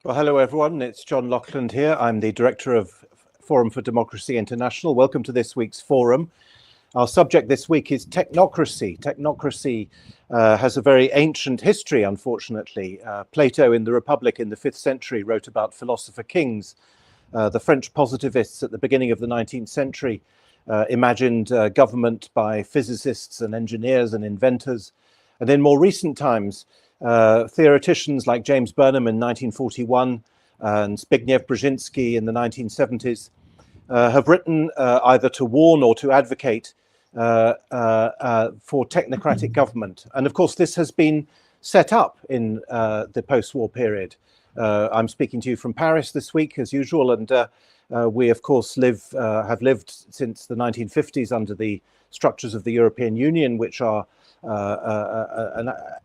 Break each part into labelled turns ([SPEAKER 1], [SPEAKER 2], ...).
[SPEAKER 1] Well, hello, everyone. It's John Lockland here. I'm the director of Forum for Democracy International. Welcome to this week's forum. Our subject this week is technocracy. Technocracy has a very ancient history, unfortunately. Plato in the Republic in the 5th century wrote about philosopher kings. The French positivists at the beginning of the 19th century imagined government by physicists and engineers and inventors. And in more recent times, theoreticians like James Burnham in 1941 and Zbigniew Brzezinski in the 1970s have written either to warn or to advocate for technocratic government. And of course, this has been set up in the post-war period. I'm speaking to you from Paris this week, as usual, and we, of course, have lived since the 1950s under the structures of the European Union, which are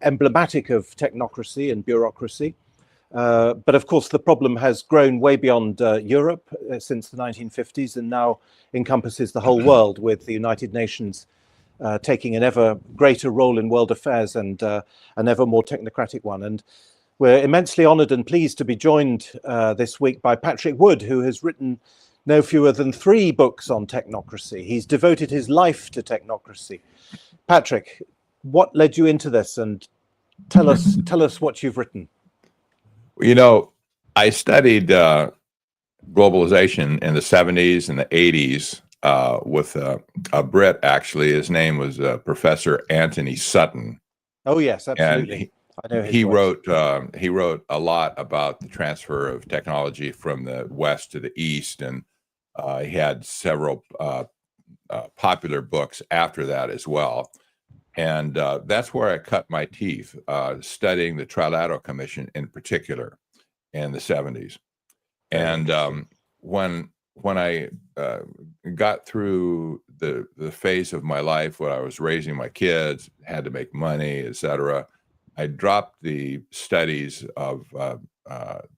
[SPEAKER 1] emblematic of technocracy and bureaucracy. But of course, the problem has grown way beyond Europe since the 1950s and now encompasses the whole world, with the United Nations taking an ever greater role in world affairs and an ever more technocratic one. And we're immensely honored and pleased to be joined this week by Patrick Wood, who has written no fewer than 3 books on technocracy. He's devoted his life to technocracy. Patrick, what led you into this, and tell us what you've written?
[SPEAKER 2] You know, I studied globalization in the 70s and the 80s with a Brit, actually. His name was Professor Anthony Sutton.
[SPEAKER 1] Oh, yes, absolutely.
[SPEAKER 2] And he wrote a lot about the transfer of technology from the West to the East, and he had several popular books after that as well. And that's where I cut my teeth, studying the Trilateral Commission in particular in the 70s. And when I got through the phase of my life when I was raising my kids, had to make money, etc., I dropped the studies of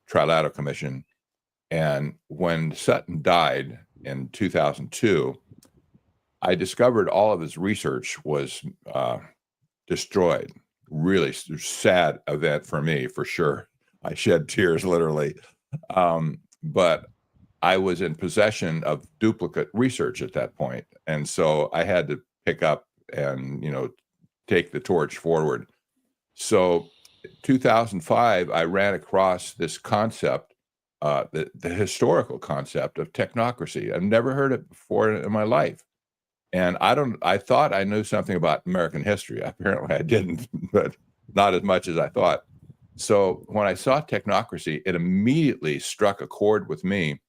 [SPEAKER 2] Trilateral Commission. And when Sutton died in 2002, I discovered all of his research was destroyed. Really sad event for me, for sure. I shed tears, literally. But I was in possession of duplicate research at that point. And so I had to pick up and, take the torch forward. So 2005, I ran across this concept, the historical concept of technocracy. I've never heard it before in my life. And I thought I knew something about American history. Apparently I didn't, but not as much as I thought. So when I saw technocracy, it immediately struck a chord with me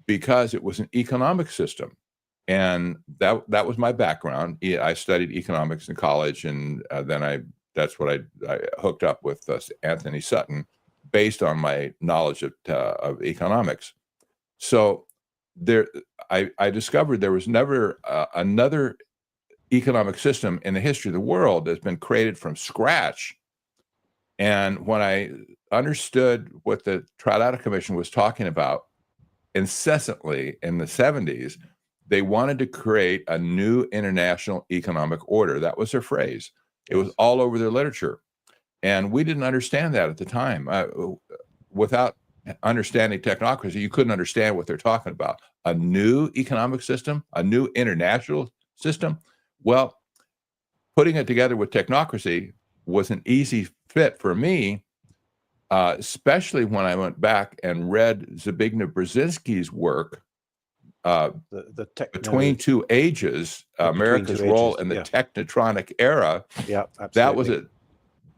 [SPEAKER 2] because it was an economic system. And that was my background. I studied economics in college, and then that's what I hooked up with Anthony Sutton based on my knowledge of economics. So I discovered there was never another economic system in the history of the world that's been created from scratch. And when I understood what the Trilateral Commission was talking about incessantly in the 70s, they wanted to create a new international economic order. That was their phrase. It was all over their literature. And we didn't understand that at the time. Without understanding technocracy, you couldn't understand what they're talking about. A new economic system, a new international system. Well, putting it together with technocracy was an easy fit for me, especially when I went back and read Zbigniew Brzezinski's work, Between Two Ages, America's role in the technotronic era.
[SPEAKER 1] Yeah, absolutely.
[SPEAKER 2] That was a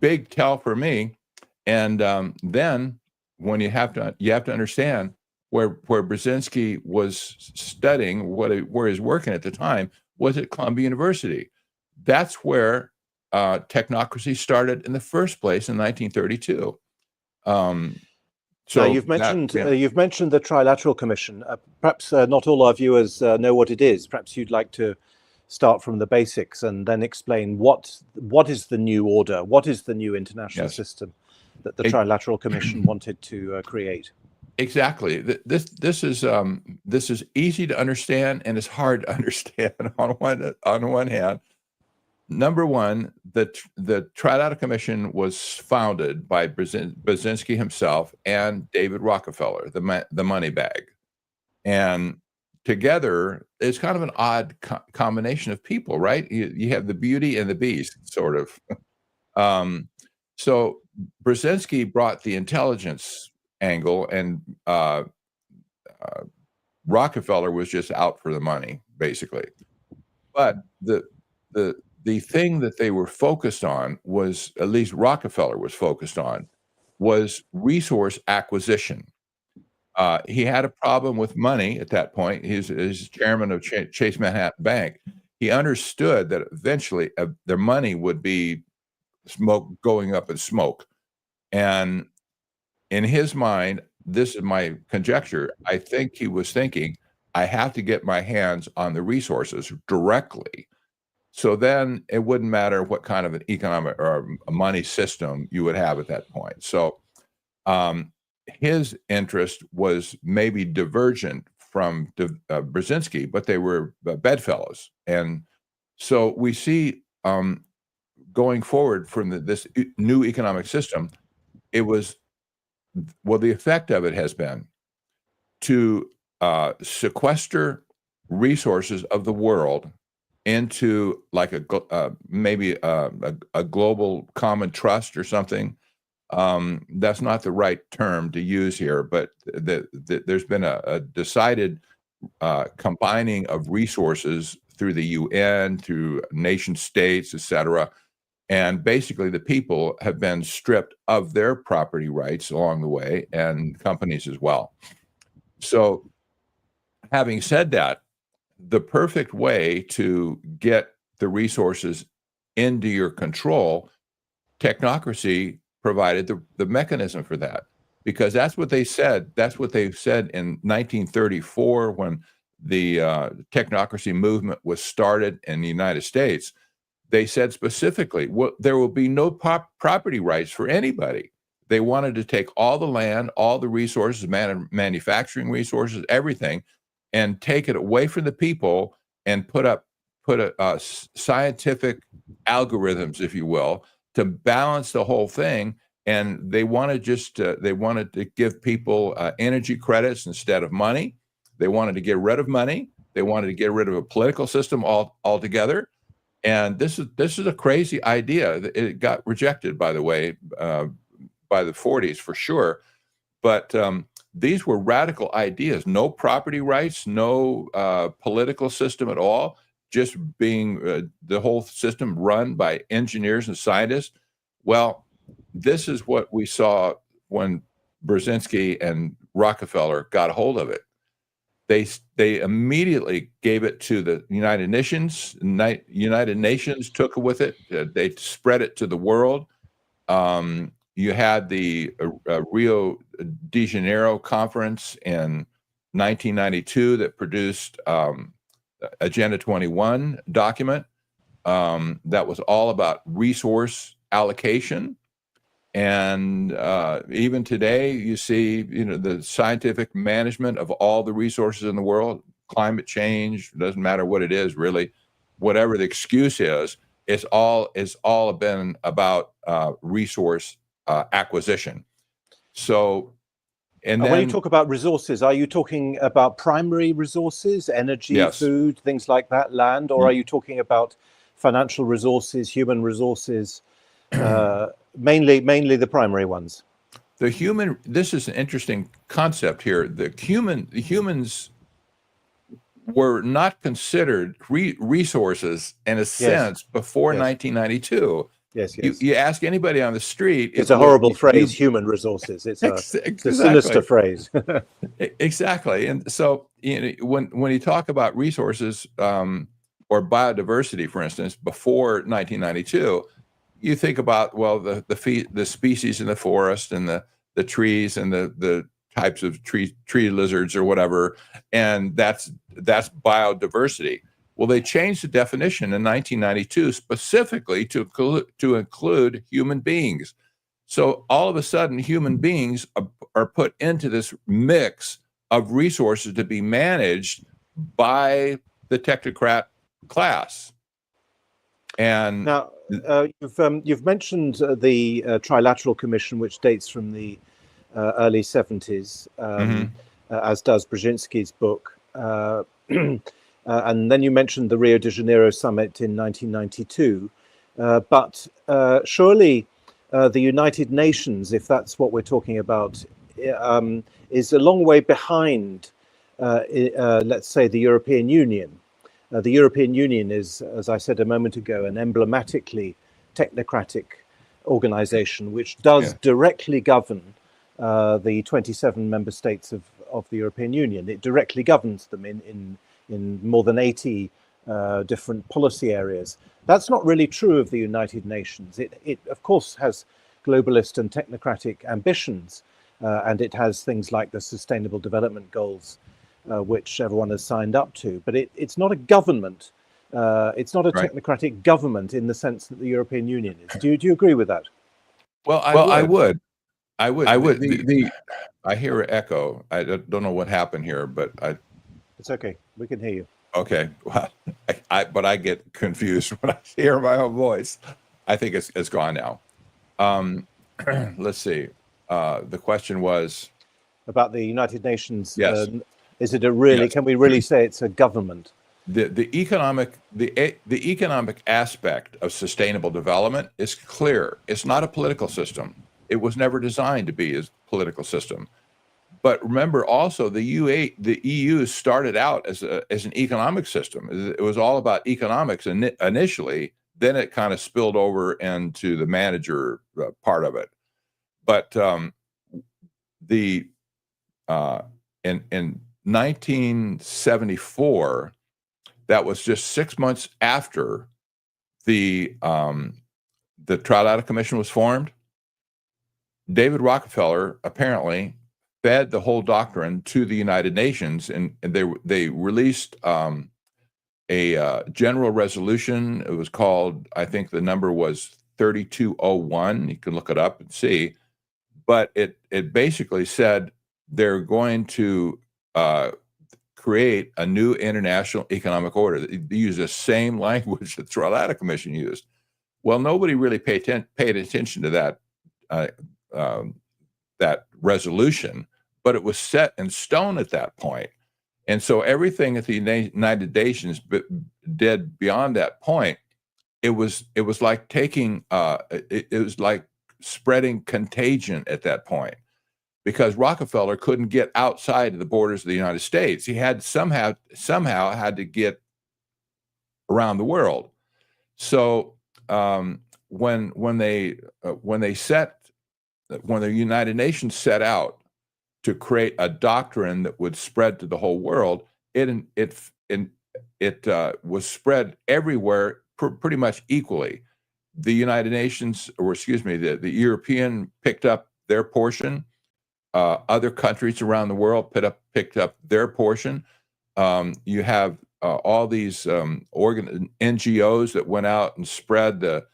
[SPEAKER 2] big tell for me. And then when you have to understand where Brzezinski was studying, where he's working at the time was at Columbia University. That's where technocracy started in the first place in 1932.
[SPEAKER 1] So you've mentioned the Trilateral Commission. Perhaps not all our viewers know what it is. Perhaps you'd like to start from the basics and then explain what is the new order, what is the new international system that the Trilateral Commission wanted to create.
[SPEAKER 2] Exactly. This is easy to understand and it's hard to understand on one hand. Number one, the Trilateral Commission was founded by Brzezinski himself and David Rockefeller, the money bag, and together it's kind of an odd combination of people, right? You have the beauty and the beast, sort of. So Brzezinski brought the intelligence angle, and Rockefeller was just out for the money, basically. But the thing that they were focused on was, at least Rockefeller was focused on, was resource acquisition. He had a problem with money at that point. He's chairman of Chase Manhattan Bank. He understood that eventually their money would be going up in smoke. And in his mind, this is my conjecture, I think he was thinking, I have to get my hands on the resources directly. So then it wouldn't matter what kind of an economic or a money system you would have at that point. So his interest was maybe divergent from Brzezinski, but they were bedfellows. And so we see going forward from this new economic system, it was, well, the effect of it has been to sequester resources of the world into like maybe a global common trust or something. That's not the right term to use here, but there's been a decided combining of resources through the UN, through nation states, et cetera. And basically the people have been stripped of their property rights along the way, and companies as well. So having said that, the perfect way to get the resources into your control, technocracy provided the mechanism for that, because that's what they said. That's what they said in 1934 when the technocracy movement was started in the United States. They said specifically, there will be no property rights for anybody. They wanted to take all the land, all the resources, manufacturing resources, everything, and take it away from the people and put scientific algorithms, if you will, to balance the whole thing. And they wanted to give people energy credits instead of money. They wanted to get rid of money. They wanted to get rid of a political system altogether. And this is a crazy idea. It got rejected, by the way, by the 40s for sure. But these were radical ideas. No property rights, no political system at all, just being the whole system run by engineers and scientists. Well, this is what we saw when Brzezinski and Rockefeller got a hold of it. They immediately gave it to the United Nations. United Nations took with it. They spread it to the world. You had the Rio de Janeiro conference in 1992 that produced Agenda 21 document that was all about resource allocation. And even today, you see, the scientific management of all the resources in the world, climate change, doesn't matter what it is, really, whatever the excuse is, it's all been about resource acquisition. So, and then,
[SPEAKER 1] when you talk about resources, are you talking about primary resources, energy,
[SPEAKER 2] yes,
[SPEAKER 1] food, things like that, land, or are you talking about financial resources, human resources? Mainly the primary ones.
[SPEAKER 2] This is an interesting concept here. The humans were not considered resources in a sense before 1992.
[SPEAKER 1] Yes.
[SPEAKER 2] You ask anybody on the street.
[SPEAKER 1] It's a horrible phrase, human resources. It's a sinister phrase.
[SPEAKER 2] Exactly. And so when you talk about resources or biodiversity, for instance, before 1992, you think about, well, the species in the forest and the trees and the types of tree lizards or whatever, and that's biodiversity. Well, they changed the definition in 1992 specifically to include human beings. So all of a sudden, human beings are put into this mix of resources to be managed by the technocrat class. And
[SPEAKER 1] now, you've mentioned the Trilateral Commission, which dates from the early 70s, as does Brzezinski's book. And then you mentioned the Rio de Janeiro summit in 1992. But surely the United Nations, if that's what we're talking about, is a long way behind, let's say, the European Union. The European Union is, as I said a moment ago, an emblematically technocratic organization which does directly govern the 27 member states of the European Union. It directly governs them in more than 80 different policy areas. That's not really true of the United Nations. It of course has globalist and technocratic ambitions, and it has things like the Sustainable Development Goals, which everyone has signed up to. But it's not a government. It's not a technocratic government in the sense that the European Union is. Do you agree with that?
[SPEAKER 2] Well, I would. I hear an echo. I don't know what happened here, but
[SPEAKER 1] It's okay. We can hear you.
[SPEAKER 2] Okay. Well, but I get confused when I hear my own voice. I think it's gone now. Let's see. The question was
[SPEAKER 1] about the United Nations.
[SPEAKER 2] Yes.
[SPEAKER 1] Is it a really? Yes. Can we really say it's a government?
[SPEAKER 2] The economic aspect of sustainable development is clear. It's not a political system. It was never designed to be a political system. But remember also the EU started out as an economic system. It was all about economics initially. Then it kind of spilled over into the manager part of it. But in 1974, that was just 6 months after the Trilateral Commission was formed. David Rockefeller apparently fed the whole doctrine to the United Nations, and they released a general resolution. It was called, I think the number was 3201. You can look it up and see. But it basically said they're going to create a new international economic order. They use the same language that the Trilateral Commission used. Well, nobody really paid attention to that resolution, but it was set in stone at that point. And so everything that the United Nations did beyond that point, it was like taking it was like spreading contagion at that point, because Rockefeller couldn't get outside of the borders of the United States. He had somehow had to get around the world. So when the United Nations set out to create a doctrine that would spread to the whole world, it was spread everywhere pretty much equally. The United Nations, or excuse me, the European picked up their portion. Other countries around the world picked up their portion. You have all these NGOs that went out and spread the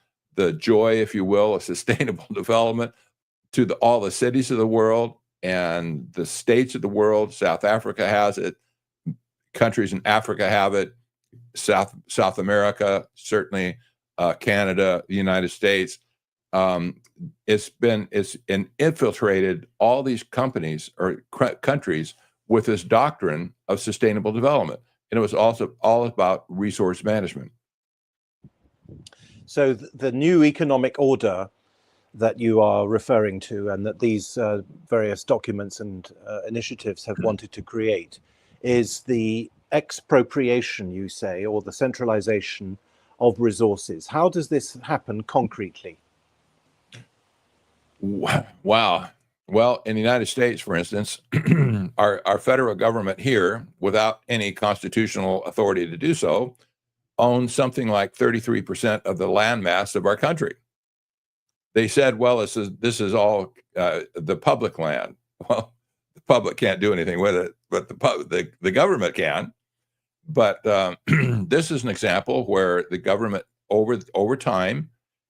[SPEAKER 2] joy, if you will, of sustainable development to all the cities of the world and the states of the world. South Africa has it. Countries in Africa have it. South America, certainly Canada, the United States. It's infiltrated all these companies or countries with this doctrine of sustainable development. And it was also all about resource management.
[SPEAKER 1] So the new economic order that you are referring to, and that these various documents and initiatives have wanted to create, is the expropriation, you say, or the centralization of resources. How does this happen concretely?
[SPEAKER 2] Wow. Well, in the United States, for instance, our federal government here, without any constitutional authority to do so, owns something like 33% of the landmass of our country. They said, well, this is all the public land. Well, the public can't do anything with it, but the government can. But this is an example where the government over time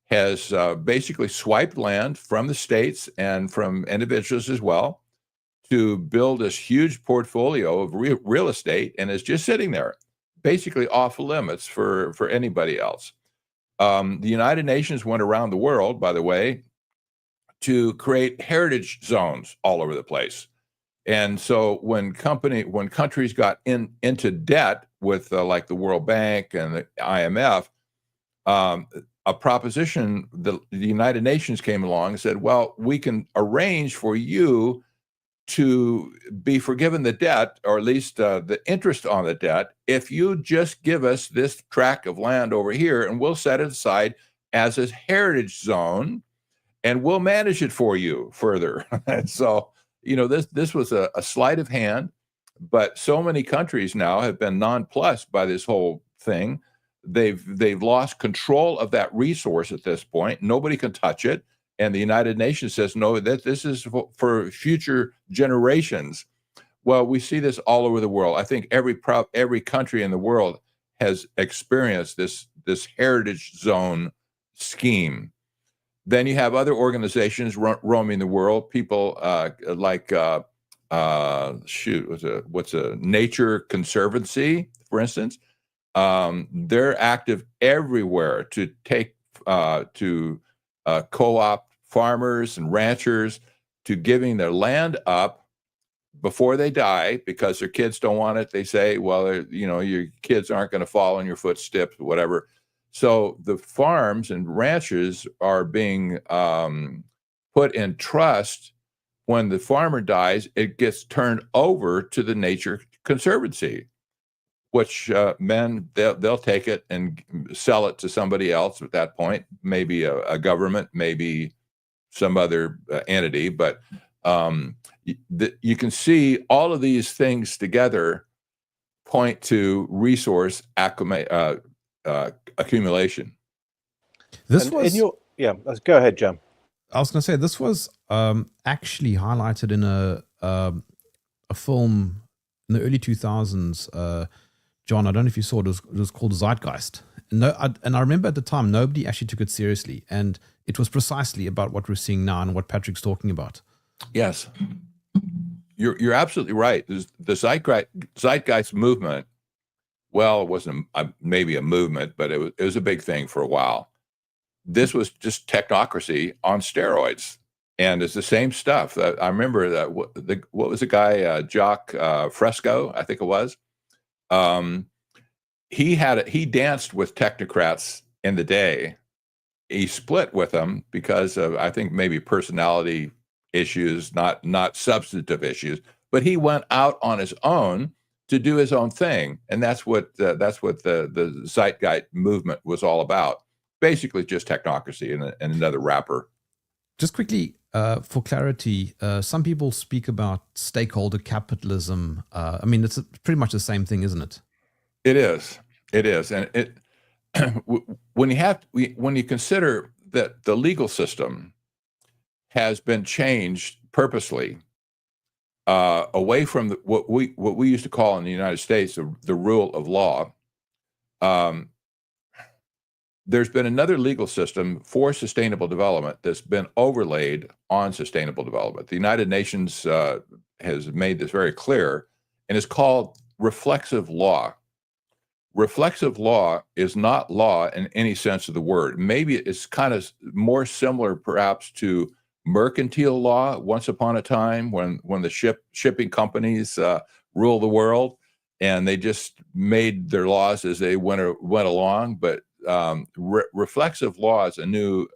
[SPEAKER 2] has basically swiped land from the states and from individuals as well to build this huge portfolio of real estate, and is just sitting there, basically off limits for anybody else. The United Nations went around the world, by the way, to create heritage zones all over the place. And so when countries got into debt with like the World Bank and the IMF, a proposition, the United Nations came along and said, well, we can arrange for you to be forgiven the debt, or at least the interest on the debt, if you just give us this tract of land over here, and we'll set it aside as a heritage zone, and we'll manage it for you further. And so, this was a sleight of hand, but so many countries now have been nonplussed by this whole thing. They've lost control of that resource at this point. Nobody can touch it. And the United Nations says, no, that this is for future generations. Well, we see this all over the world. I think every country in the world has experienced this heritage zone scheme. Then you have other organizations roaming the world. People like what's a Nature Conservancy, for instance. They're active everywhere to take co-opt farmers and ranchers to giving their land up before they die because their kids don't want it. They say, well, your kids aren't going to follow in your footsteps, whatever. So the farms and ranches are being put in trust. When the farmer dies, it gets turned over to the Nature Conservancy, which they'll take it and sell it to somebody else at that point, maybe a government, maybe some other entity. But you can see all of these things together point to resource accumulation.
[SPEAKER 1] Go ahead, Jam.
[SPEAKER 3] I was going to say this was actually highlighted in a film in the early 2000s. John, I don't know if you saw it. It was called Zeitgeist. And I remember at the time, nobody actually took it seriously. And it was precisely about what we're seeing now and what Patrick's talking about.
[SPEAKER 2] Yes. You're absolutely right. The Zeitgeist movement, well, it wasn't maybe a movement, but it was a big thing for a while. This was just technocracy on steroids. And it's the same stuff. I remember that what was the guy, Jacques Fresco, I think it was. He danced with technocrats in the day. He split with them because of, I think, maybe personality issues, not substantive issues. But he went out on his own to do his own thing, and that's what the Zeitgeist movement was all about. Basically, just technocracy and another wrapper.
[SPEAKER 3] Just quickly, for clarity, some people speak about stakeholder capitalism. I mean, it's pretty much the same thing, isn't it?
[SPEAKER 2] It is, and it when you consider that the legal system has been changed purposely away from what we used to call in the United States the rule of law. There's been another legal system for sustainable development that's been overlaid on sustainable development. The United Nations has made this very clear, and it's called reflexive law. Reflexive law is not law in any sense of the word. Maybe it's kind of more similar, perhaps, to mercantile law once upon a time when the shipping companies rule the world, and they just made their laws as they went along. But reflexive law is a new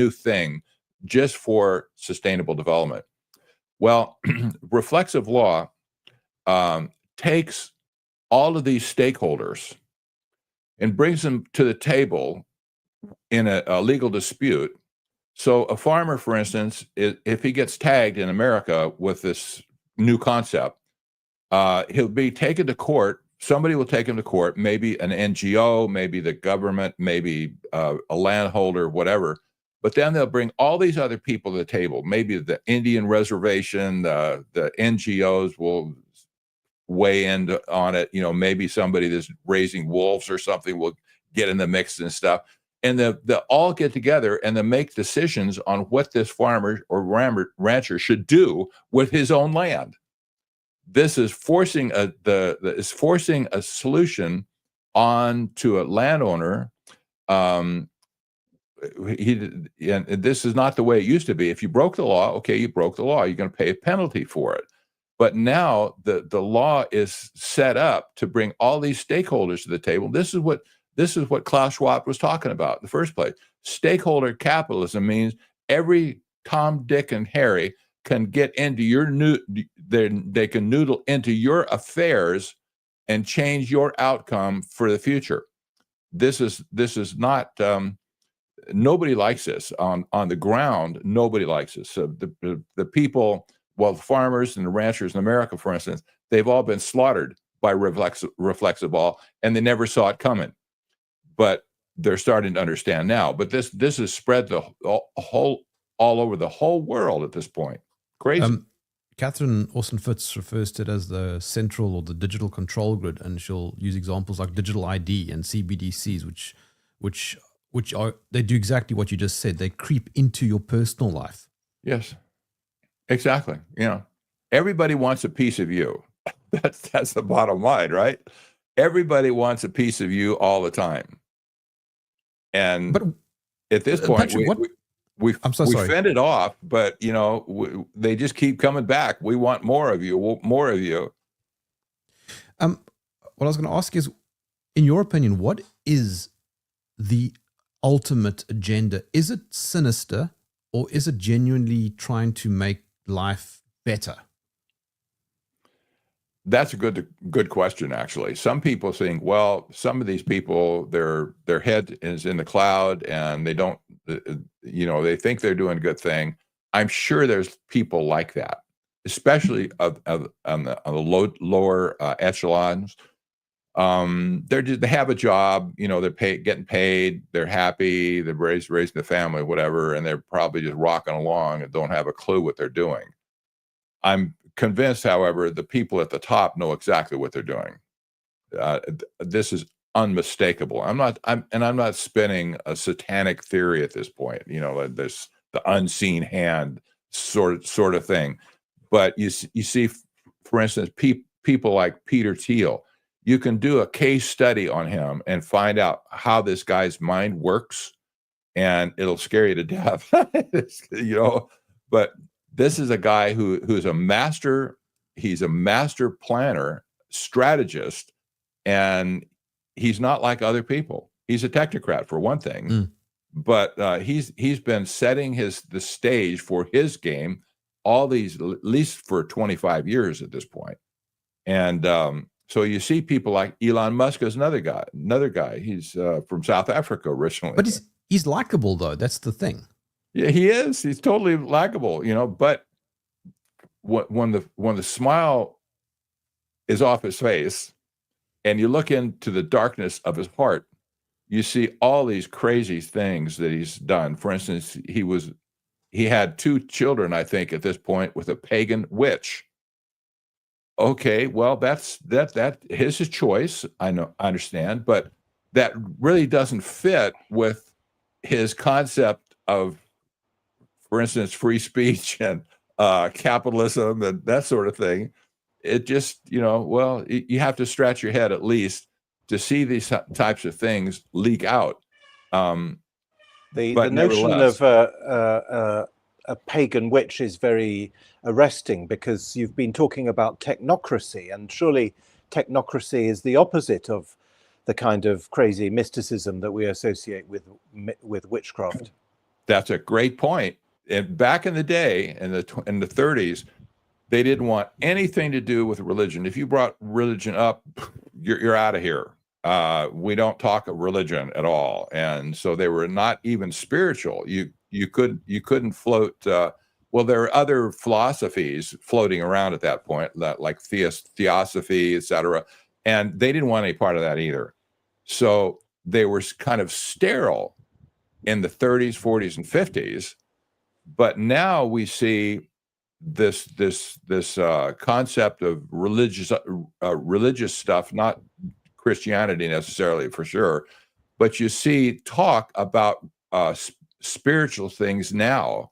[SPEAKER 2] thing just for sustainable development. Well, reflexive law takes all of these stakeholders and brings them to the table in a legal dispute. So a farmer, for instance, if he gets tagged in America with this new concept, he'll be taken to court. Somebody will take him to court, maybe an NGO, maybe the government, maybe a landholder, whatever. But then they'll bring all these other people to the table. Maybe the Indian reservation, the NGOs will weigh in on it. Maybe somebody that's raising wolves or something will get in the mix and stuff. And they'll all get together and they make decisions on what this farmer or rancher should do with his own land. This is forcing a solution on to a landowner and this is not the way it used to be. If you broke the law, okay, you broke the law. You're going to pay a penalty for it. But now the law is set up to bring all these stakeholders to the table. This is what Klaus Schwab was talking about in the first place. Stakeholder capitalism means every Tom, Dick, and Harry can get into they can noodle into your affairs and change your outcome for the future. This is not. Nobody likes this on the ground. Nobody likes this. So the people, well, the farmers and the ranchers in America, for instance, they've all been slaughtered by reflexive law, and they never saw it coming. But they're starting to understand now. But this has spread all over the whole world at this point. Crazy.
[SPEAKER 3] Catherine Austin-Fitts refers to it as the central or the digital control grid, and she'll use examples like digital ID and CBDCs, which are, they do exactly what you just said. They creep into your personal life.
[SPEAKER 2] Yes, exactly. Everybody wants a piece of you. That's the bottom line, right? Everybody wants a piece of you all the time. And
[SPEAKER 3] but
[SPEAKER 2] at this point,
[SPEAKER 3] Patrick,
[SPEAKER 2] we
[SPEAKER 3] sorry.
[SPEAKER 2] fend it off, but they just keep coming back. We want more of you, more of you.
[SPEAKER 3] What I was going to ask is, in your opinion, what is the ultimate agenda? Is it sinister, or is it genuinely trying to make life better?
[SPEAKER 2] That's a good question, actually. Some people think, well, some of these people, their head is in the cloud, and they don't, they think they're doing a good thing. I'm sure there's people like that, especially on the lower echelons. They have a job, they're getting paid, they're happy, they're raising the family, whatever, and they're probably just rocking along and don't have a clue what they're doing. I'm convinced, however, the people at the top know exactly what they're doing. This is unmistakable. I'm not spinning a satanic theory at this point. This the unseen hand sort of thing. But you see, for instance, people like Peter Thiel. You can do a case study on him and find out how this guy's mind works, and it'll scare you to death. But this is a guy who's a master. He's a master planner, strategist, and he's not like other people. He's a technocrat, for one thing, but he's been setting the stage for his game at least for 25 years at this point. And so you see people like Elon Musk is another guy. He's from South Africa originally.
[SPEAKER 3] But he's likable, though. That's the thing.
[SPEAKER 2] Yeah, he is. He's totally likable, but when the smile is off his face and you look into the darkness of his heart, you see all these crazy things that he's done. For instance, he had 2 children, I think, at this point, with a pagan witch. Okay, well, that's his choice. I understand, but that really doesn't fit with his concept of, for instance, free speech and capitalism and that sort of thing. It just, you have to scratch your head at least to see these types of things leak out.
[SPEAKER 1] The notion of a pagan witch is very arresting, because you've been talking about technocracy, and surely technocracy is the opposite of the kind of crazy mysticism that we associate with witchcraft.
[SPEAKER 2] That's a great point. And back in the day, in the 30s, they didn't want anything to do with religion. If you brought religion up, you're out of here. We don't talk of religion at all, and so they were not even spiritual. You couldn't float. Well, there are other philosophies floating around at that point, like theosophy, etc., and they didn't want any part of that either. So they were kind of sterile in the 30s, 40s, and 50s. But now we see this concept of religious stuff, not Christianity necessarily, for sure, but you see talk about spiritual things now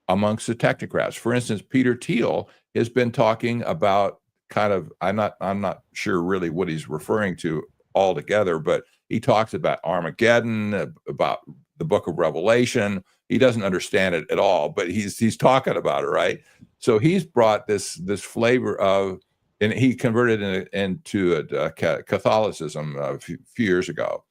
[SPEAKER 2] amongst the technocrats. For instance, Peter Thiel has been talking about I'm not sure really what he's referring to altogether, but he talks about Armageddon, about the book of Revelation. He doesn't understand it at all, but he's talking about it, right? So he's brought this flavor of, and he converted into Catholicism a few years ago.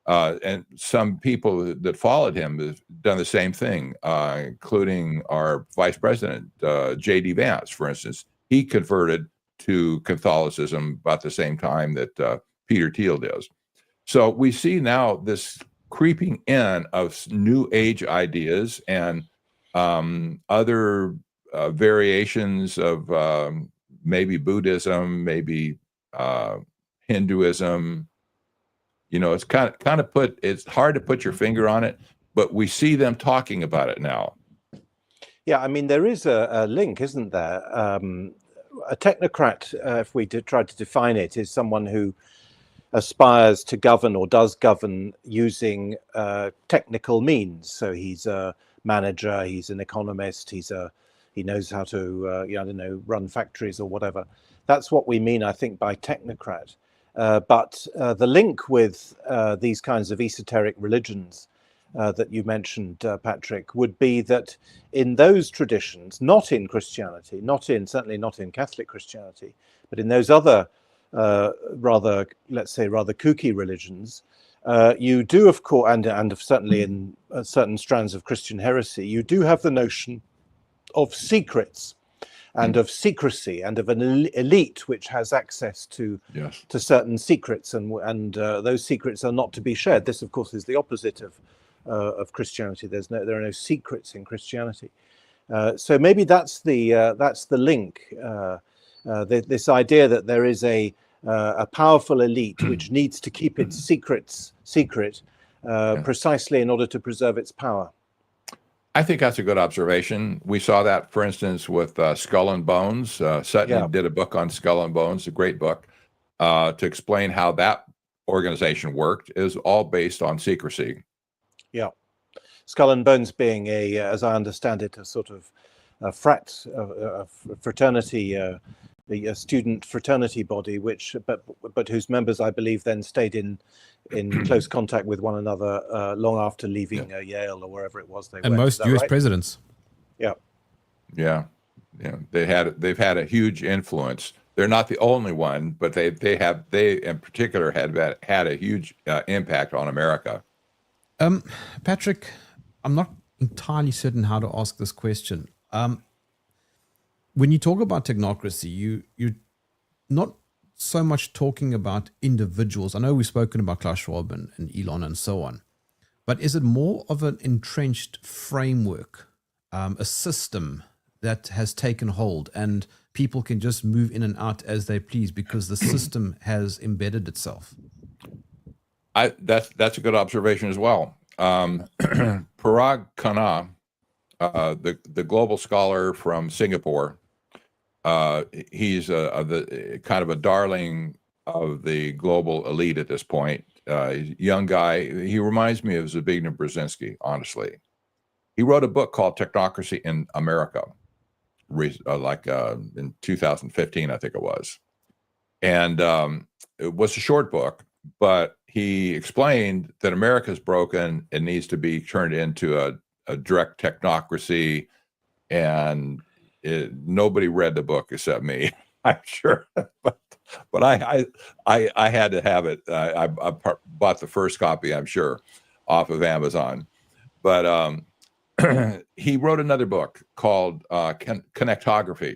[SPEAKER 2] And some people that followed him have done the same thing, including our vice president, J.D. Vance, for instance. He converted to Catholicism about the same time that Peter Thiel does. So we see now this creeping in of new age ideas and other variations of maybe Buddhism, maybe Hinduism. You know, it's it's hard to put your finger on it, but we see them talking about it now.
[SPEAKER 1] Yeah, I mean, there is a link, isn't there? A technocrat, if we try to define it, is someone who aspires to govern or does govern using technical means. So he's a manager, he's an economist, he knows how to, I don't know, run factories or whatever. That's what we mean, I think, by technocrat. But the link with these kinds of esoteric religions that you mentioned, Patrick, would be that in those traditions, not in Christianity, certainly not in Catholic Christianity, but in those other rather kooky religions, you do, of course, and certainly in certain strands of Christian heresy, you do have the notion of secrets and of secrecy and of an elite which has access to certain secrets, and those secrets are not to be shared. This, of course, is the opposite of Christianity. There are no secrets in Christianity. So maybe that's the link. This idea that there is a powerful elite which needs to keep its secret precisely in order to preserve its power.
[SPEAKER 2] I think that's a good observation. We saw that, for instance, with Skull and Bones. Sutton did a book on Skull and Bones, a great book, to explain how that organization worked. Is all based on secrecy. Yeah.
[SPEAKER 1] Skull and Bones being as I understand it, a sort of a fraternity, a student fraternity body, but whose members, I believe, then stayed in close contact with one another long after leaving Yale or wherever it was they went.
[SPEAKER 3] And most U.S. presidents.
[SPEAKER 2] Yeah. They've had a huge influence. They're not the only one, but they in particular had a huge impact on America.
[SPEAKER 3] Patrick, I'm not entirely certain how to ask this question. When you talk about technocracy, you're not so much talking about individuals. I know we've spoken about Klaus Schwab and Elon and so on, but is it more of an entrenched framework, a system that has taken hold and people can just move in and out as they please because the system has embedded itself?
[SPEAKER 2] That's a good observation as well. Parag Khanna, the global scholar from Singapore, he's the kind of a darling of the global elite at this point. Young guy. He reminds me of Zbigniew Brzezinski, honestly. He wrote a book called Technocracy in America, in 2015, I think it was. And it was a short book, but he explained that America's broken. It needs to be turned into a direct technocracy, and nobody read the book except me, I'm sure. But I had to have it. I bought the first copy, I'm sure, off of Amazon. But he wrote another book called Connectography,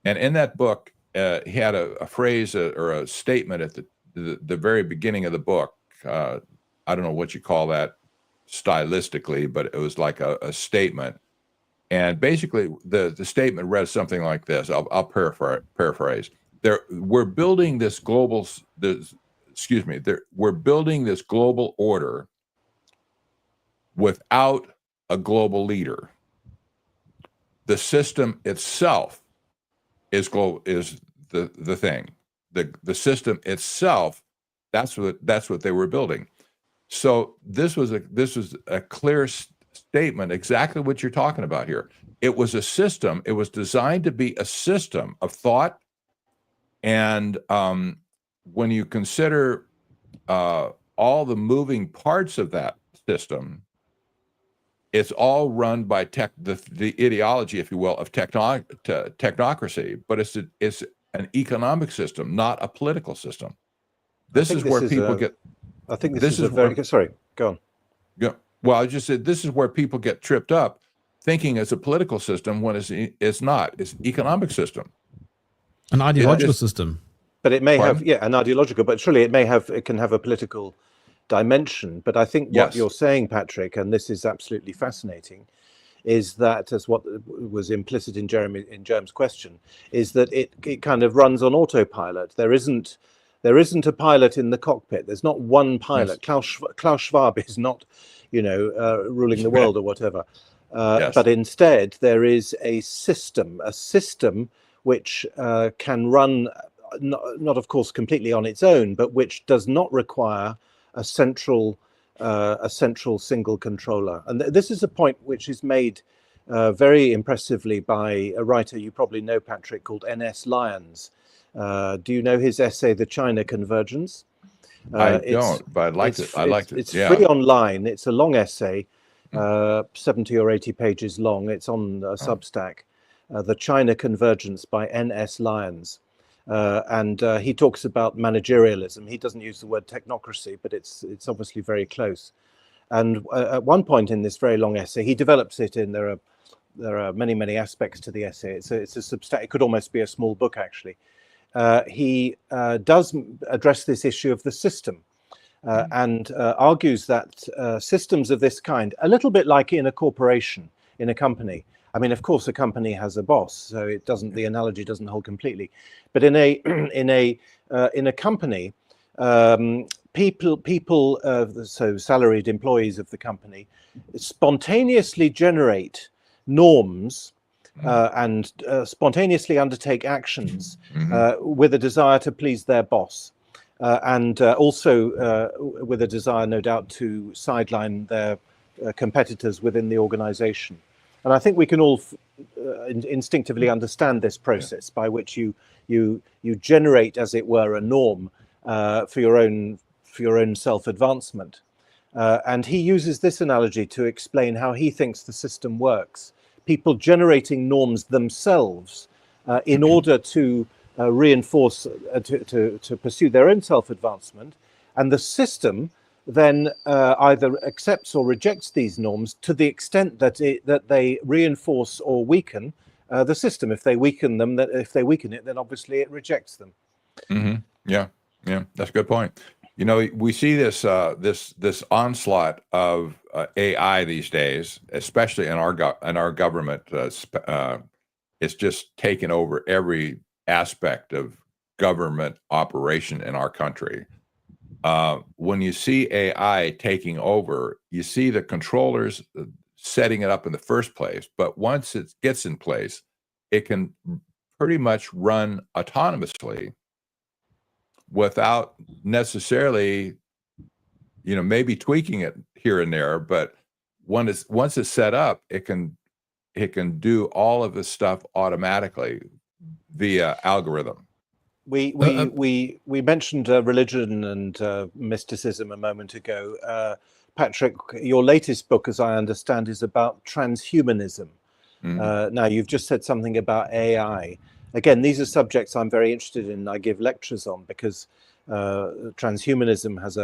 [SPEAKER 2] and in that book, he had a phrase or a statement at the very beginning of the book. I don't know what you call that stylistically, but it was like a statement. And basically, the statement read something like this. I'll paraphrase. We're building this global order without a global leader. The system itself is the thing. The system itself, that's what they were building. So this was a clear statement, exactly what you're talking about here. It was a system. It was designed to be a system of thought. And when you consider all the moving parts of that system, it's all run by the ideology, if you will, of technocracy, but it's an economic system, not a political system. This is where people get.
[SPEAKER 1] I think this is a very good. Sorry, go on.
[SPEAKER 2] Yeah. Well, I just said this is where people get tripped up, thinking it's a political system when it's not. It's an economic system,
[SPEAKER 3] an ideological system.
[SPEAKER 1] But it may have, an ideological. But surely it can have a political dimension. But I think what you're saying, Patrick, and this is absolutely fascinating, is that, as what was implicit in Jerem's question, is that it kind of runs on autopilot. There isn't a pilot in the cockpit. There's not one pilot. Yes. Klaus Schwab is not, ruling the world or whatever. But instead, there is a system which can run, not of course completely on its own, but which does not require a central single controller. And this is a point which is made very impressively by a writer you probably know, Patrick, called N.S. Lyons. Do you know his essay, The China Convergence?
[SPEAKER 2] I don't, but I liked it. I liked it.
[SPEAKER 1] It's free online. It's a long essay, 70 or 80 pages long. It's on Substack. The China Convergence by N.S. Lyons. And he talks about managerialism. He doesn't use the word technocracy, but it's obviously very close. And at one point in this very long essay, he develops it in there are many aspects to the essay. It could almost be a small book, actually. He does address this issue of the system and argues that systems of this kind, a little bit like in a corporation, in a company. I mean, of course, a company has a boss, so the analogy doesn't hold completely. But in a company, people, so salaried employees of the company, spontaneously generate norms and spontaneously undertake actions with a desire to please their boss, and also with a desire, no doubt, to sideline their competitors within the organization. And I think we can all instinctively understand this process by which you generate, as it were, a norm for your own self-advancement. And he uses this analogy to explain how he thinks the system works. People generating norms themselves in order to reinforce, to pursue their own self-advancement, and the system then either accepts or rejects these norms to the extent that they reinforce or weaken the system. If they weaken it, then obviously it rejects them.
[SPEAKER 2] Mm-hmm. Yeah, that's a good point. We see this onslaught of AI these days, especially in our government. It's just taken over every aspect of government operation in our country. When you see AI taking over, you see the controllers setting it up in the first place. But once it gets in place, it can pretty much run autonomously without necessarily, maybe tweaking it here and there. But once it's set up, it can do all of this stuff automatically via algorithm.
[SPEAKER 1] We mentioned religion and mysticism a moment ago. Patrick, your latest book, as I understand, is about transhumanism. Now, you've just said something about AI. Again, these are subjects I'm very interested in. I give lectures on because transhumanism has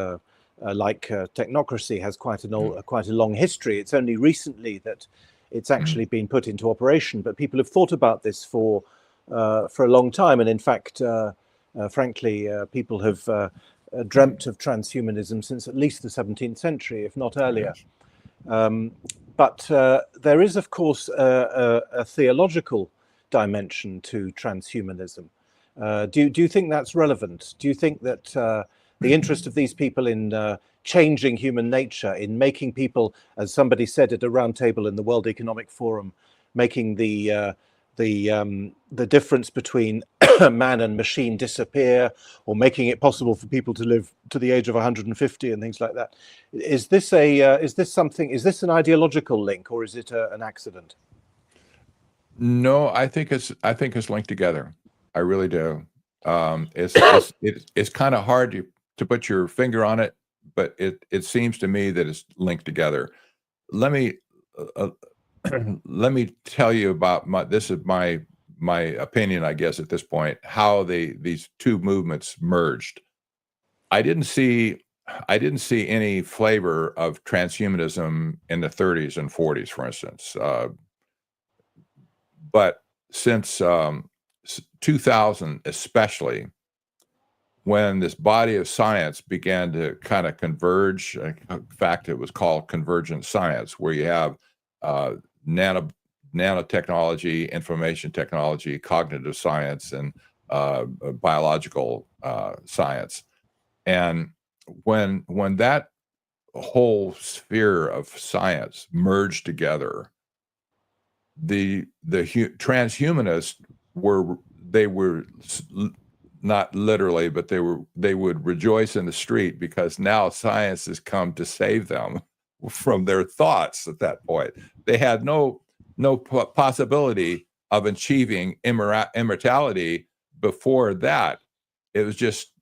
[SPEAKER 1] like technocracy, has quite a long history. It's only recently that it's actually been put into operation, but people have thought about this for a long time. And in fact, frankly, people have dreamt of transhumanism since at least the 17th century, if not earlier. But there is, of course, a theological dimension to transhumanism. Do you think that's relevant? Do you think that the interest of these people in changing human nature, in making people, as somebody said at a round table in the World Economic Forum, making the difference between man and machine disappear, or making it possible for people to live to the age of 150 and things like that? Is this an ideological link, or is it an accident?
[SPEAKER 2] No, I think it's linked together. I really do. It's kind of hard to put your finger on it, but it seems to me that it's linked together. Let me let me tell you about my opinion, I guess, at this point, how these two movements merged. I didn't see any flavor of transhumanism in the 30s and 40s, for instance. But since 2000, especially, when this body of science began to kind of converge, in fact, it was called convergent science, where you have nanotechnology, information technology, cognitive science, and biological science. And when that whole sphere of science merged together, the transhumanists were not literally, but they would rejoice in the street because now science has come to save them from their thoughts. At that point, they had no possibility of achieving immortality. Before that, it was just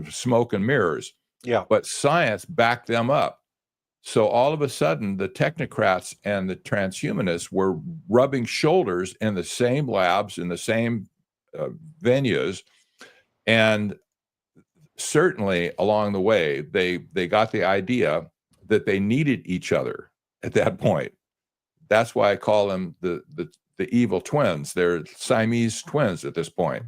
[SPEAKER 2] smoke and mirrors.
[SPEAKER 1] Yeah.
[SPEAKER 2] But science backed them up. So all of a sudden, the technocrats and the transhumanists were rubbing shoulders in the same labs, in the same venues. And certainly along the way, they got the idea that they needed each other at that point. That's why I call them the evil twins. They're Siamese twins at this point.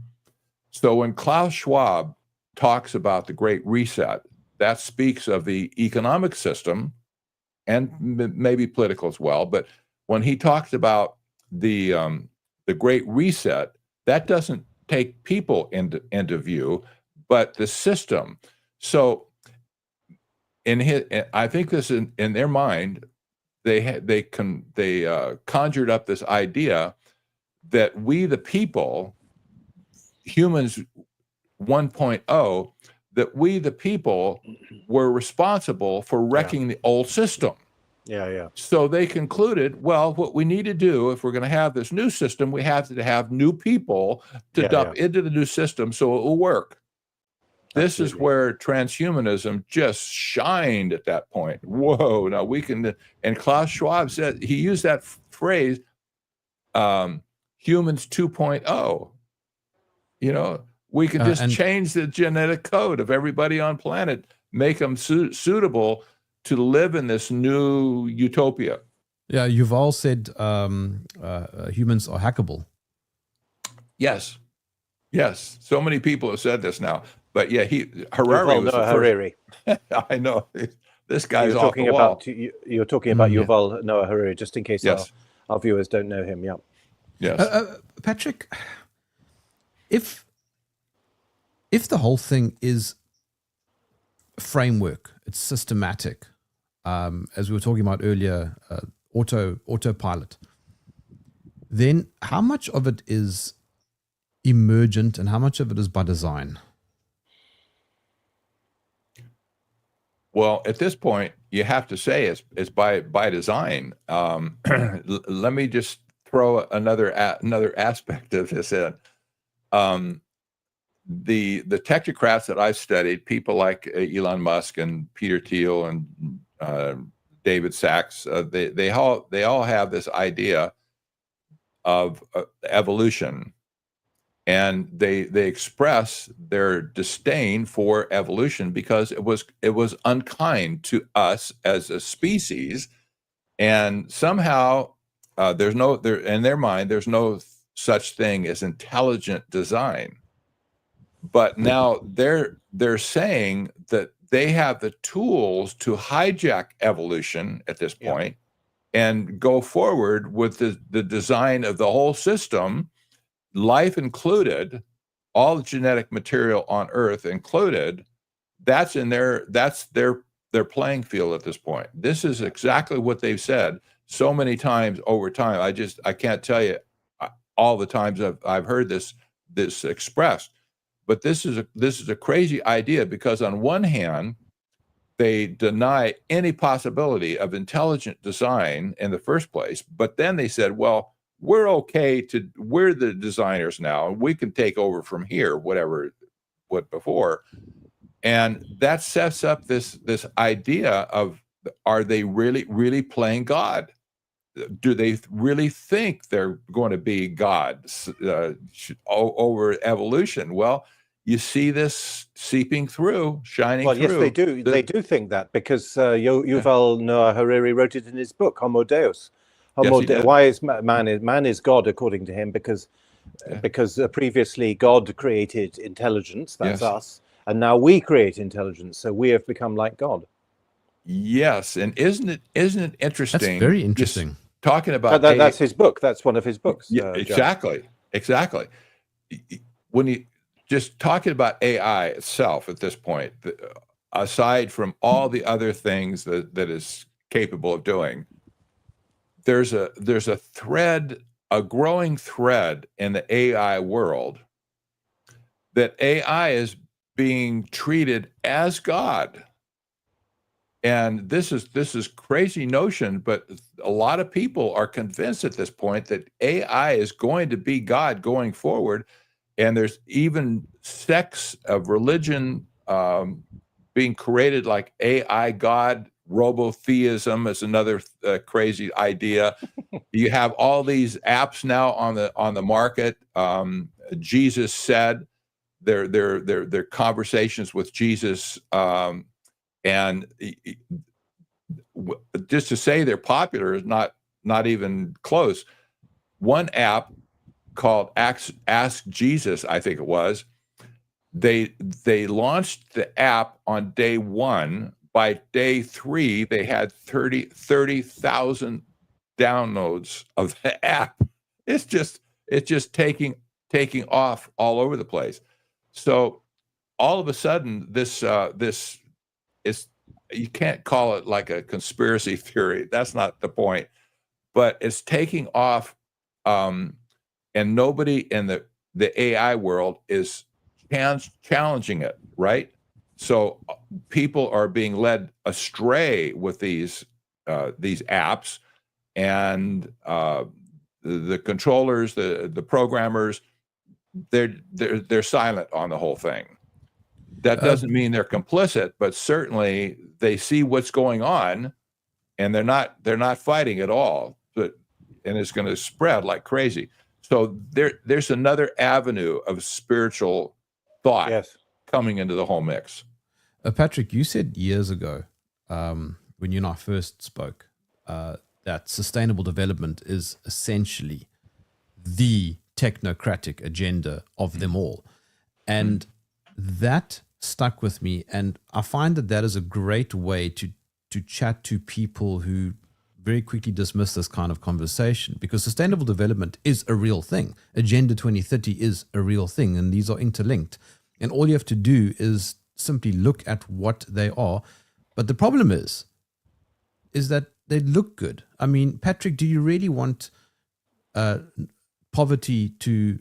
[SPEAKER 2] So when Klaus Schwab talks about the Great Reset, that speaks of the economic system and maybe political as well. But when he talks about the Great Reset, that doesn't take people into view, but the system. So I think this in their mind, they conjured up this idea that we the people, humans 1.0, that we the people were responsible for wrecking the old system.
[SPEAKER 1] Yeah.
[SPEAKER 2] So they concluded, well, what we need to do if we're going to have this new system, we have to have new people to dump into the new system so it will work. This is where transhumanism just shined at that point. Whoa, now we can, and Klaus Schwab said, he used that phrase, humans 2.0. You know, we can just change the genetic code of everybody on planet, make them suitable to live in this new utopia.
[SPEAKER 3] Yeah, Yuval said humans are hackable.
[SPEAKER 2] Yes. So many people have said this now. But yeah, Harari was the first.
[SPEAKER 1] Harari.
[SPEAKER 2] I know. This guy's off the wall.
[SPEAKER 1] You're talking about Yuval Noah Harari, just in case our viewers don't know him. Yeah.
[SPEAKER 3] Yes. Patrick, if the whole thing is a framework, it's systematic, as we were talking about earlier, autopilot, then how much of it is emergent and how much of it is by design?
[SPEAKER 2] Well, at this point, you have to say it's by design. Let me just throw another aspect of this in. The technocrats that I've studied, people like Elon Musk and Peter Thiel and David Sachs, they all have this idea of evolution. And they express their disdain for evolution because it was unkind to us as a species, and somehow in their mind there's no such thing as intelligent design. But now they're saying that they have the tools to hijack evolution at this point and go forward with the design of the whole system. Life included, all the genetic material on Earth included, that's their playing field at this point. This is exactly what they've said so many times over time. I can't tell you all the times I've heard this expressed. But this is a crazy idea because on one hand, they deny any possibility of intelligent design in the first place, but then they said, well, we're the designers now, and we can take over from here, what before. And that sets up this idea of, are they really playing God? Do they really think they're going to be God over evolution? Well, you see this seeping through, shining
[SPEAKER 1] Well,
[SPEAKER 2] through.
[SPEAKER 1] yes, they do. They do think that, because Yuval Noah Harari wrote it in his book, Homo Deus.
[SPEAKER 2] Yes, he did.
[SPEAKER 1] Why is man is God, according to him, because previously God created intelligence, that's
[SPEAKER 2] Yes.
[SPEAKER 1] us, and now we create intelligence, so we have become like God.
[SPEAKER 2] Yes, and isn't it interesting?
[SPEAKER 3] That's very interesting.
[SPEAKER 2] Just talking about
[SPEAKER 1] That's his book. That's one of his books.
[SPEAKER 2] Yeah, exactly. When you just talking about AI itself at this point, aside from all the other things that is capable of doing, there's a thread, a growing thread in the AI world, that AI is being treated as God. And this is crazy notion, but a lot of people are convinced at this point that AI is going to be God going forward. And there's even sects of religion being created, like AI God. Robotheism is another crazy idea. You have all these apps now on the market. Jesus said, their conversations with Jesus. And just to say they're popular is not even close. One app called Ask Jesus, I think it was, they launched the app on day 1. By day 3, they had 30,000 downloads of the app. It's just taking off all over the place. So all of a sudden, this is, you can't call it like a conspiracy theory. That's not the point. But it's taking off, and nobody in the AI world is challenging it, right? So people are being led astray with these apps, and the controllers, the programmers, they're silent on the whole thing. That doesn't mean they're complicit, but certainly they see what's going on, and they're not fighting at all. And it's going to spread like crazy. So there's another avenue of spiritual thought coming into the whole mix.
[SPEAKER 3] Patrick, you said years ago, when you and I first spoke, that sustainable development is essentially the technocratic agenda of them all. And that stuck with me. And I find that is a great way to chat to people who very quickly dismiss this kind of conversation, because sustainable development is a real thing. Agenda 2030 is a real thing, and these are interlinked. And all you have to do is simply look at what they are. But the problem is that they look good. I mean, Patrick, do you really want poverty to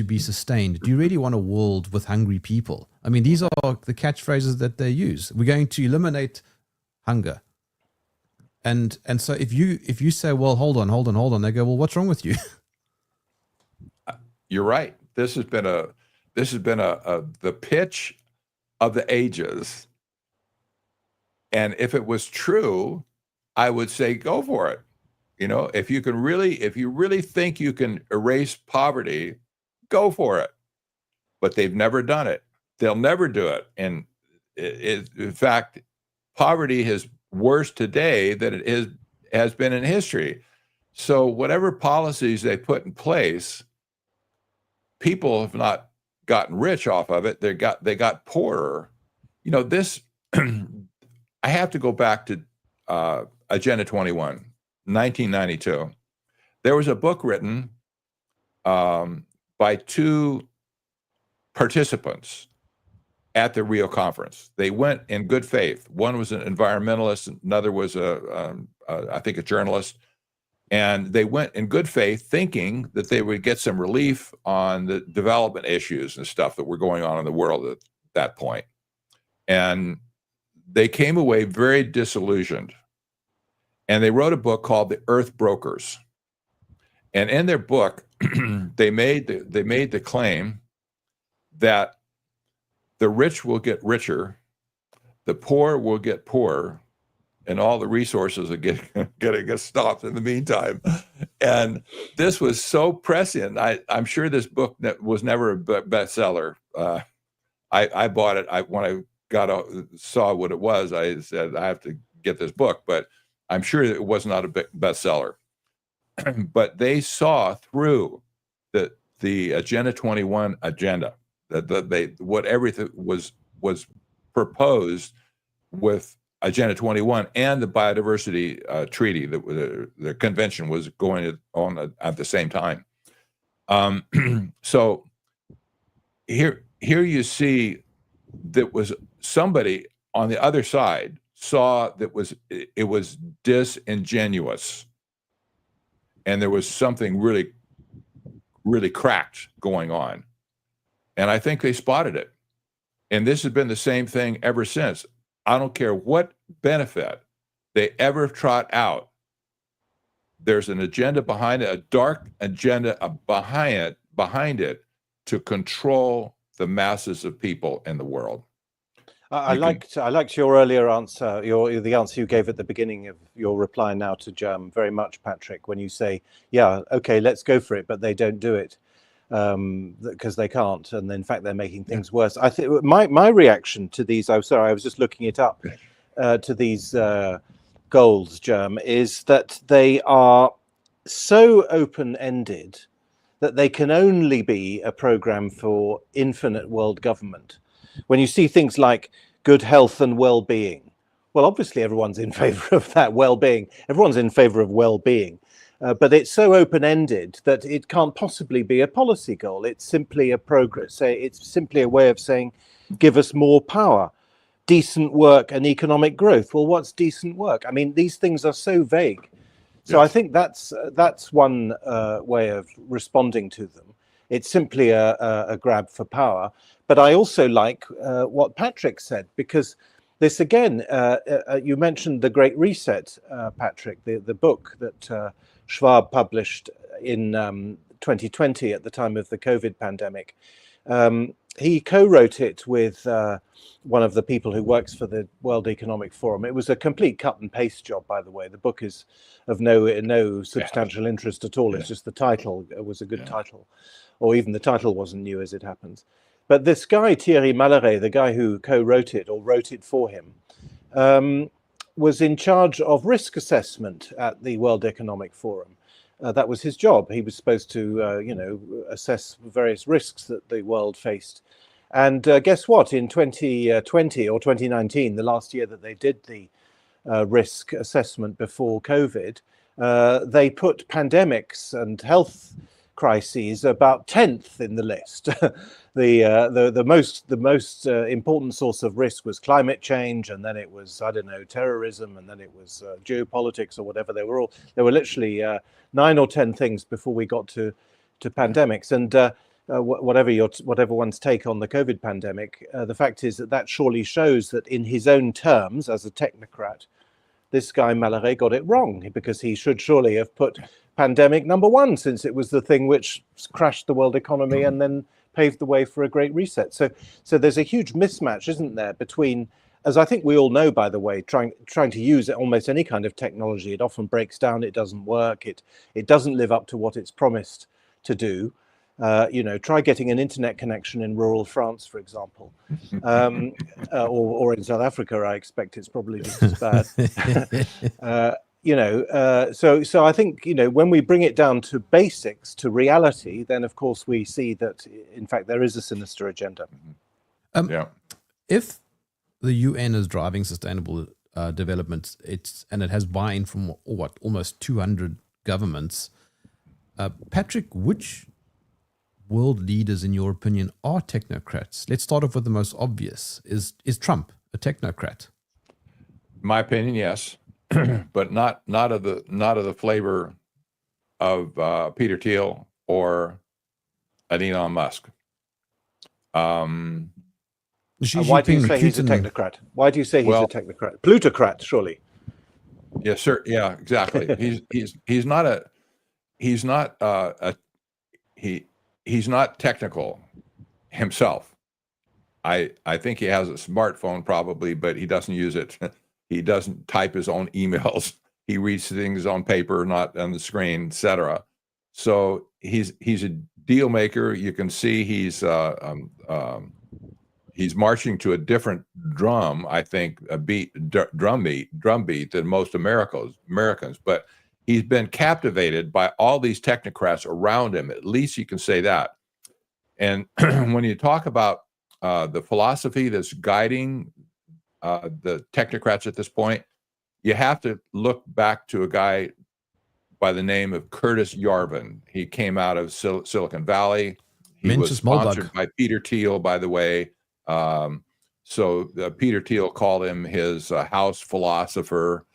[SPEAKER 3] be sustained? Do you really want a world with hungry people? I mean, these are the catchphrases that they use. We're going to eliminate hunger. And so if you say, well, hold on, they go, well, what's wrong with you?
[SPEAKER 2] You're right. This has been the pitch of the ages. And if it was true, I would say go for it. If you really think you can erase poverty, go for it. But they've never done it. They'll never do it. And in fact, poverty is worse today than it has been in history. So whatever policies they put in place, people have not gotten rich off of it. They got poorer. This I have to go back to Agenda 21, 1992. There was a book written by 2 participants at the Rio conference. They went in good faith. One was an environmentalist, another was I think a journalist. And they went in good faith thinking that they would get some relief on the development issues and stuff that were going on in the world at that point. And they came away very disillusioned. And they wrote a book called The Earth Brokers. And in their book, they made the claim that the rich will get richer, the poor will get poorer, and all the resources are get stopped in the meantime. And this was so prescient. I'm sure this book was never a bestseller. I bought it. When I saw what it was, I said, I have to get this book, but I'm sure it was not a bestseller. But they saw through the Agenda 21 agenda, what everything was proposed with Agenda 21 and the biodiversity treaty that the convention was going on at the same time. So here you see that was somebody on the other side saw that it was disingenuous, and there was something really, really cracked going on, and I think they spotted it. And this has been the same thing ever since. I don't care what benefit they ever trot out. There's an agenda behind it, a dark agenda behind it to control the masses of people in the world.
[SPEAKER 1] I liked your earlier answer, the answer you gave at the beginning of your reply now to Jam very much, Patrick, when you say, yeah, okay, let's go for it, but they don't do it because they can't, and in fact they're making things worse. I think my reaction to these, I was just looking it up, to these goals, Germ, is that they are so open-ended that they can only be a program for infinite world government. When you see things like good health and well-being, well, obviously everyone's in favor of that well-being. Everyone's in favor of well-being, but it's so open-ended that it can't possibly be a policy goal. It's simply a progress. It's simply a way of saying, give us more power, decent work and economic growth. Well, what's decent work? I mean, these things are so vague. So yes. I think that's one way of responding to them. It's simply a grab for power. But I also like what Patrick said, because this again, you mentioned the Great Reset, Patrick, the book that Schwab published in 2020 at the time of the COVID pandemic. He co-wrote it with one of the people who works for the World Economic Forum. It was a complete cut and paste job, by the way. The book is of no substantial interest at all. It's just the title was a good title, or even the title wasn't new, as it happens. But this guy, Thierry Mallaré, the guy who co-wrote it or wrote it for him, was in charge of risk assessment at the World Economic Forum. That was his job. He was supposed to, assess various risks that the world faced. And guess what? In 2020 or 2019, the last year that they did the risk assessment before COVID, they put pandemics and health crises about 10th in the list. The most important source of risk was climate change, and then it was, I don't know, terrorism, and then it was geopolitics or whatever. There were literally 9 or 10 things before we got to pandemics. And whatever one's take on the COVID pandemic, the fact is that surely shows that in his own terms as a technocrat, this guy Mallaré got it wrong, because he should surely have put pandemic number 1, since it was the thing which crashed the world economy and then paved the way for a great reset. So there's a huge mismatch, isn't there, between, as I think we all know, by the way, trying to use almost any kind of technology. It often breaks down, it doesn't work, it doesn't live up to what it's promised to do. Try getting an internet connection in rural France, for example, or in South Africa. I expect it's probably just as bad. So I think, when we bring it down to basics, to reality, then of course we see that in fact there is a sinister agenda.
[SPEAKER 3] If the UN is driving sustainable development, it has buy-in from almost 200 governments. Patrick, which world leaders, in your opinion, are technocrats? Let's start off with the most obvious. Is Trump a technocrat?
[SPEAKER 2] In my opinion, yes, but not of the flavor of Peter Thiel or Elon Musk.
[SPEAKER 1] Why do you say he's a technocrat? Why do you say he's a technocrat? Plutocrat, surely.
[SPEAKER 2] Yes, sir. Yeah, exactly. He's not technical himself. I think he has a smartphone probably, but he doesn't use it. He doesn't type his own emails. He reads things on paper, not on the screen, etc. So he's a deal maker. You can see he's marching to a different drum, I think, a drum beat than most Americans. But he's been captivated by all these technocrats around him. At least you can say that. And when you talk about the philosophy that's guiding the technocrats at this point, you have to look back to a guy by the name of Curtis Yarvin. He came out of Silicon Valley. He was sponsored by Peter Thiel, by the way. So Peter Thiel called him his house philosopher.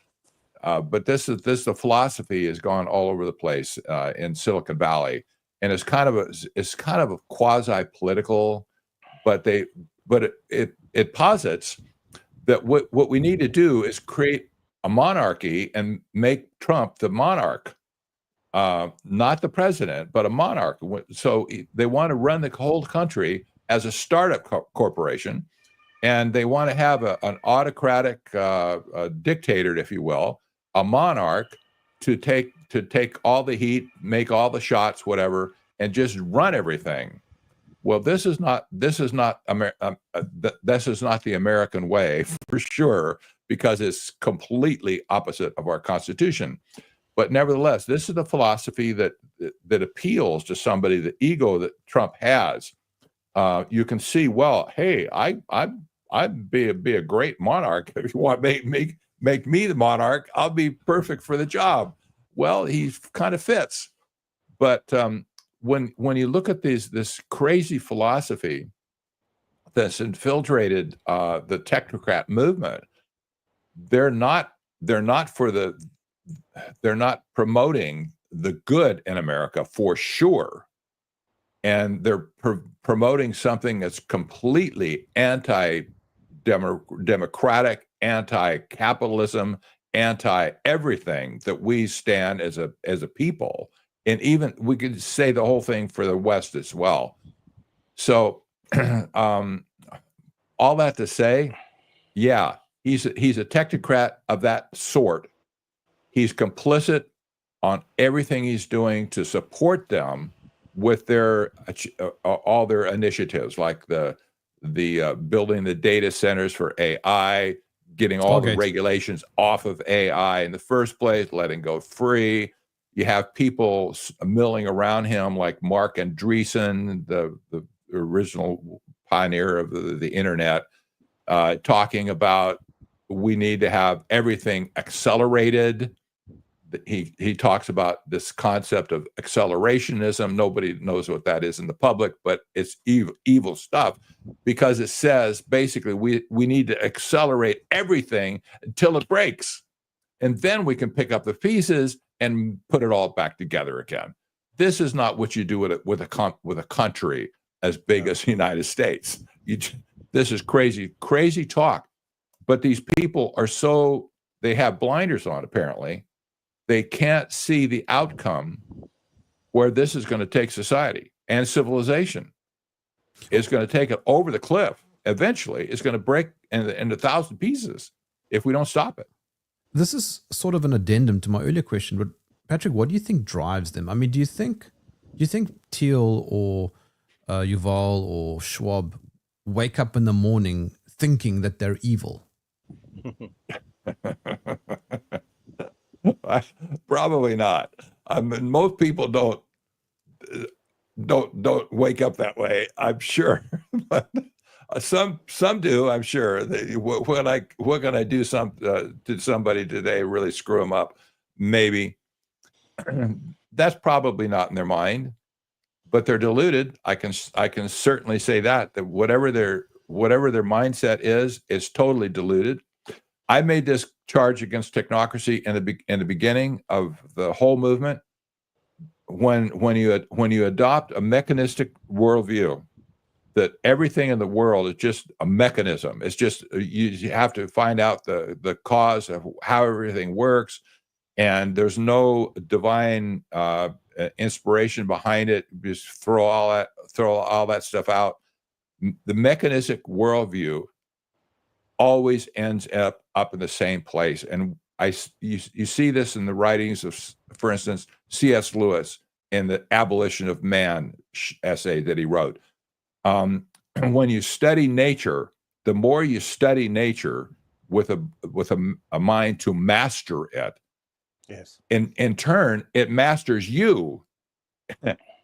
[SPEAKER 2] But the philosophy has gone all over the place in Silicon Valley, and it's kind of a quasi-political, but it posits that what we need to do is create a monarchy and make Trump the monarch, not the president, but a monarch. So they want to run the whole country as a startup corporation, and they want to have an autocratic dictator, if you will, a monarch to take all the heat, make all the shots, whatever, and just run everything. Well, this is not the American way, for sure, because it's completely opposite of our Constitution. But nevertheless, this is the philosophy that appeals to somebody, the ego that Trump has. You can see, well, hey, I'd be a great monarch. If you want to make me the monarch, I'll be perfect for the job. Well, he kind of fits. But when you look at this crazy philosophy that's infiltrated the technocrat movement, they're not promoting the good in America for sure, and they're promoting something that's completely anti-democratic, anti-capitalism, anti-everything that we stand as a people. And even we could say the whole thing for the West as well. So all that to say, yeah, he's a technocrat of that sort. He's complicit on everything he's doing to support them with their all their initiatives, like the building the data centers for AI, getting all the regulations off of AI in the first place, letting go free. You have people milling around him like Mark Andreessen, the original pioneer of the internet, talking about we need to have everything accelerated. He talks about this concept of accelerationism. Nobody knows what that is in the public, but it's evil stuff, because it says basically we need to accelerate everything until it breaks, and then we can pick up the pieces and put it all back together again. This is not what you do with a country as big as the United States. This is crazy talk. But these people they have blinders on, apparently. They can't see the outcome where this is going to take society and civilization. It's going to take it over the cliff. Eventually, it's going to break into 1,000 pieces if we don't stop it.
[SPEAKER 3] This is sort of an addendum to my earlier question, but Patrick, what do you think drives them? I mean, do you think Thiel or Yuval or Schwab wake up in the morning thinking that they're evil?
[SPEAKER 2] Probably not. I mean, most people don't wake up that way, I'm sure. But some do, I'm sure. What can I do to somebody today, really screw them up? Maybe. That's probably not in their mind, but they're deluded. I can certainly say that whatever their mindset is totally deluded. I made this charge against technocracy in the beginning of the whole movement. When you adopt a mechanistic worldview, that everything in the world is just a mechanism. It's just you have to find out the cause of how everything works, and there's no divine inspiration behind it. Just throw all that stuff out. The mechanistic worldview always ends up in the same place. And you see this in the writings of, for instance, C.S. Lewis in the Abolition of Man essay that he wrote. When you study nature, the more you study nature with a mind to master it,
[SPEAKER 1] yes,
[SPEAKER 2] in turn, it masters you.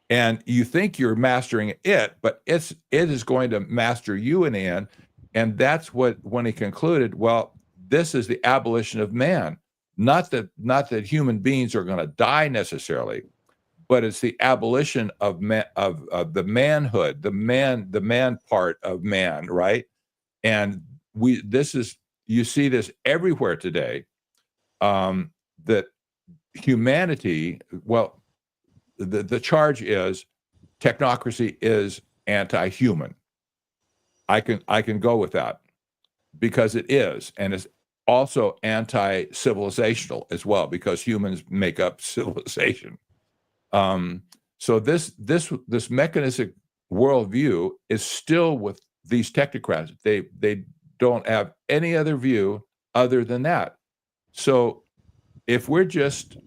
[SPEAKER 2] And you think you're mastering it, but it is going to master you in the end. And that's when he concluded, well, this is the abolition of man. Not that human beings are going to die necessarily, but it's the abolition of the manhood, the man part of man, right? And you see this everywhere today, that humanity, well, the charge is technocracy is anti-human. I can go with that because it is, and it's also anti-civilizational as well because humans make up civilization. So this mechanistic worldview is still with these technocrats. They don't have any other view other than that. So if we're just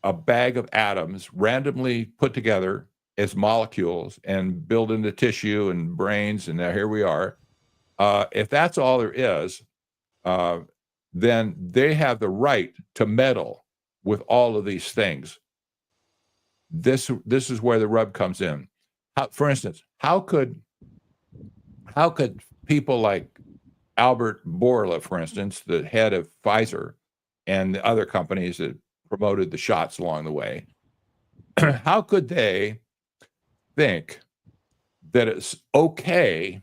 [SPEAKER 2] a bag of atoms randomly put together as molecules and build into tissue and brains, and now here we are. If that's all there is, then they have the right to meddle with all of these things. This is where the rub comes in. For instance, how could people like Albert Bourla, for instance, the head of Pfizer, and the other companies that promoted the shots along the way, how could they think that it's okay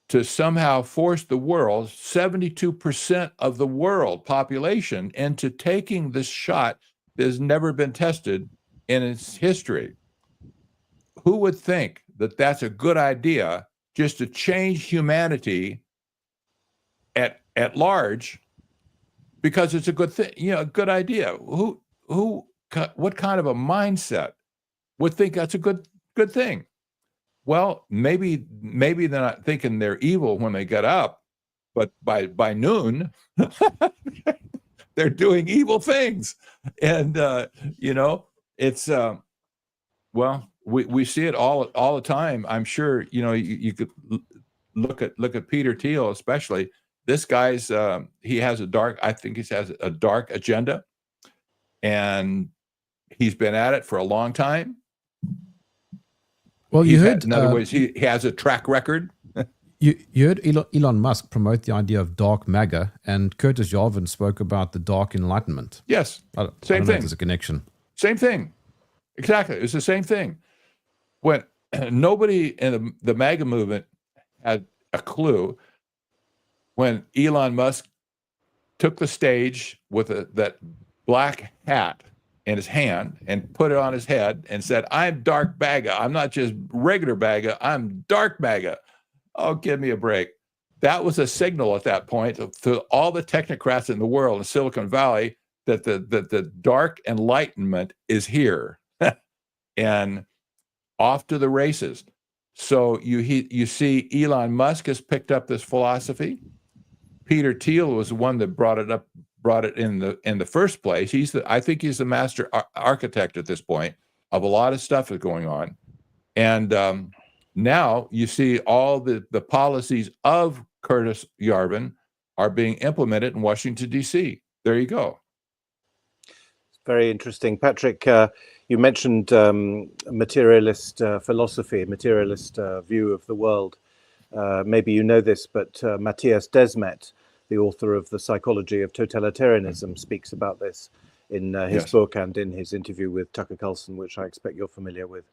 [SPEAKER 2] to somehow force the world, 72% of the world population, into taking this shot that has never been tested in its history? Who would think that that's a good idea just to change humanity at large because it's a good thing, a good idea? What kind of a mindset would think that's a good thing? Well, maybe they're not thinking they're evil when they get up, but by noon, they're doing evil things. And it's well, we see it all the time. I'm sure you could look at Peter Thiel, especially. This guy's he has I think he has a dark agenda, and he's been at it for a long time.
[SPEAKER 3] Well,
[SPEAKER 2] in other words, he has a track record.
[SPEAKER 3] You heard Elon Musk promote the idea of dark MAGA, and Curtis Yarvin spoke about the dark enlightenment.
[SPEAKER 2] Yes,
[SPEAKER 3] I don't
[SPEAKER 2] same
[SPEAKER 3] know
[SPEAKER 2] thing.
[SPEAKER 3] if there's a connection.
[SPEAKER 2] Same thing. Exactly. It's the same thing. When nobody in the MAGA movement had a clue, when Elon Musk took the stage with that black hat in his hand and put it on his head and said, "I'm dark MAGA. I'm not just regular MAGA. I'm dark MAGA." Oh, give me a break. That was a signal at that point to all the technocrats in the world in Silicon Valley that the dark enlightenment is here and off to the races. So you see Elon Musk has picked up this philosophy. Peter Thiel was the one that brought it in the first place. I think he's the master architect at this point of a lot of stuff that's going on. And now you see all the policies of Curtis Yarvin are being implemented in Washington, D.C. There you go.
[SPEAKER 1] Very interesting. Patrick, you mentioned materialist philosophy, materialist view of the world. Maybe you know this, but Matthias Desmet, the author of The Psychology of Totalitarianism, speaks about this in his book and in his interview with Tucker Carlson, which I expect you're familiar with.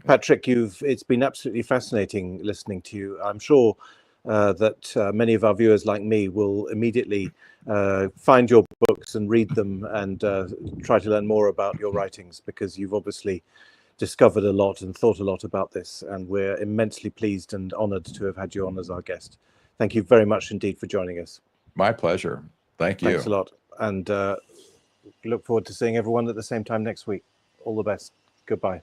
[SPEAKER 1] Patrick, it's been absolutely fascinating listening to you. I'm sure that many of our viewers like me will immediately find your books and read them and try to learn more about your writings, because you've obviously discovered a lot and thought a lot about this, and we're immensely pleased and honored to have had you on as our guest. Thank you very much indeed for joining us.
[SPEAKER 2] My pleasure. Thank you.
[SPEAKER 1] Thanks a lot. And look forward to seeing everyone at the same time next week. All the best. Goodbye.